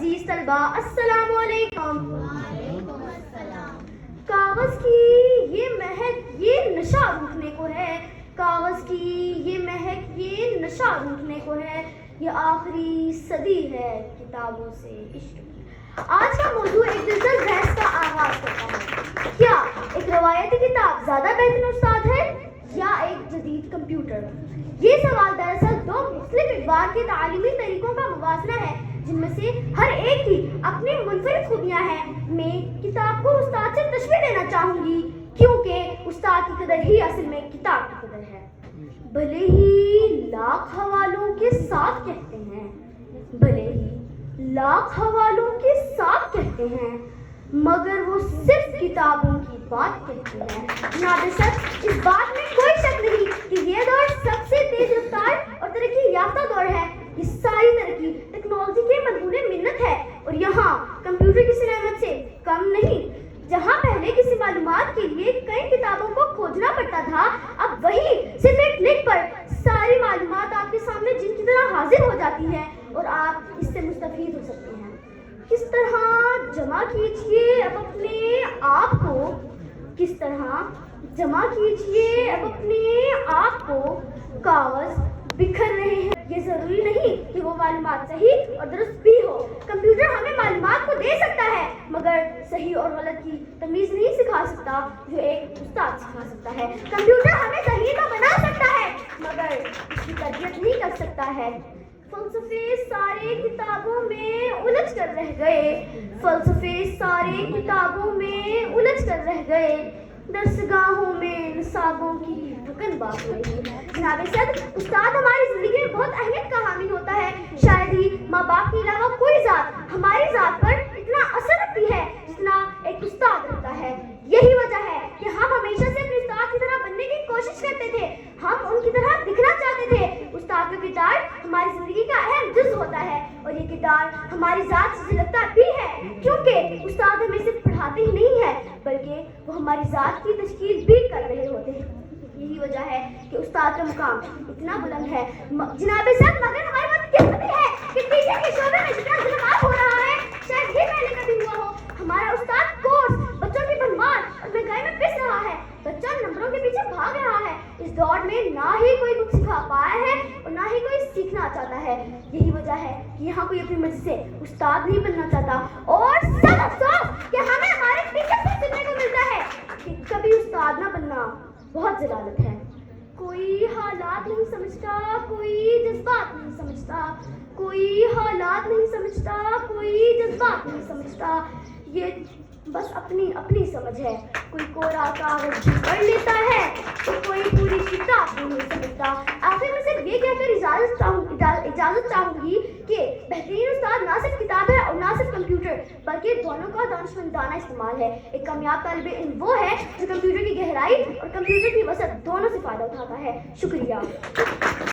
अजीज तलबा अस्सलाम वालेकुम। कागज की ये महक ये नशा रूठने को है, कागज की ये महक ये नशा रूठने को है, ये आखिरी सदी है किताबों से इश्क की। आज का मौजू एक दिलचस्प बहस का आगाज करता है। क्या एक रवायती किताब ज्यादा बेहतर उस्ताद है या एक जदीद कंप्यूटर? ये सवाल दरअसल दो मुख्तलिफ इकबार के तालीमी तरीकों का मुवाज़ना है, जिनमें से हर एक की अपनी मुनफरिद खूबियाँ हैं। मैं किताब को उस्ताद से तशबीह देना चाहूँगी, क्योंकि उस्ताद की कदर ही असल में किताब की कदर है। भले ही लाख हवालों के साथ कहते हैं, भले ही लाख हवालों के साथ कहते हैं, मगर वो सिर्फ किताबों की बात कहते हैं। नादरसत इस बात में कोई शक नहीं कि ये दौर सबसे तेज रफ्तार और तरक्की याफ्ता दौर है। ये सारी तरक्की टेक्नोलॉजी के मदहून मिन्नत है, और यहाँ कंप्यूटर की नेमत से कम नहीं। जहाँ पहले किसी मालूमात के लिए कई किताबों को खोजना पड़ता था, अब वही सिर्फ एक क्लिक पर सारी मालूमात आपके सामने जिनकी तरह हाजिर हो जाती है और आप इससे मुस्तफीद हो सकते हैं। किस तरह जमा कीजिए अब अपने आप को, किस तरह जमा कीजिए अब अपने आप को। कागज बिखर रहे हैं, ये जरूरी नहीं कि वो मालूमात सही और दुरुस्त भी हो। कंप्यूटर हमें मालूमात को दे सकता है, मगर सही और गलत की तमीज नहीं सिखा सकता जो एक उस्ताद सिखा सकता है। कंप्यूटर हमें सही तो बना सकता है, मगर इसकी तरबियत नहीं कर सकता है। फलसफे सारे किताबों में उलझ कर रह गए, फलसफे सारे किताबों में उलझ कर रह गए, दरसगाहों में निसाबों की ढुकन बात रही। जनाब सद, उस्ताद हमारी जिंदगी में बहुत अहमियत का हामिल होता है। शायद ही माँ बाप के अलावा कोई ज़ात हमारी ज़ात पर इतना असर रखती है जितना एक उस्ताद रखता है। यही वजह है कि हम हमेशा से अपने उस्ताद की तरह बनने की कोशिश करते थे, हम उनकी तरह दिखना चाहते थे। उस्ताद का किरदार हमारी जिंदगी का अहम जुज़ होता है, और ये किरदार हमारी ज़ात से लगता भी है, क्योंकि उस्ताद हमें सिर्फ पढ़ाते ही नहीं है, बल्कि वो हमारी ज़ात की तशकील भी कर रहे होते हैं। यही वजह है कि उस्ताद का मुकाम इतना बुलंद है। जनाब सद, मगर हमारे पास किस्मत भी है कि टीचर के शोबे में जितना जुल्मात हो रहा है, शायद ही पहले कभी हुआ हो। हमारा उस्ताद कोर्स बच्चों की भरमार और महंगाई में पिस रहा है, बच्चा नंबरों के पीछे भाग रहा है। इस दौर में ना ही कोई कुछ सिखा पाया है और ना ही कोई सीखना चाहता है। यही वजह है कि यहाँ कोई अपनी मर्जी से उस्ताद नहीं बनना चाहता, और सब अफसोस कि हमें हमारे टीचर से सुनने को मिलता है कि कभी उस्ताद ना बनना बहुत जलालत है। कोई हालात नहीं समझता, कोई जज्बात नहीं समझता, कोई हालात नहीं समझता, कोई जज्बात नहीं समझता। ये बस अपनी अपनी समझ है। कोई कोरा कागज पढ़ लेता है तो कोई पूरी किताब नहीं समझता। आखिर में सिर्फ ये कहकर इजाजत चाहूंगी कि बेहतरीन उस्ताद ना सिर्फ किताब है और ना सिर्फ कंप्यूटर, बल्कि दोनों का दानिशमंदाना इस्तेमाल है। एक कामयाब तालिब इल्म वो है जो कंप्यूटर की गहराई और कंप्यूटर की वसअत दोनों से फायदा उठाता है। शुक्रिया।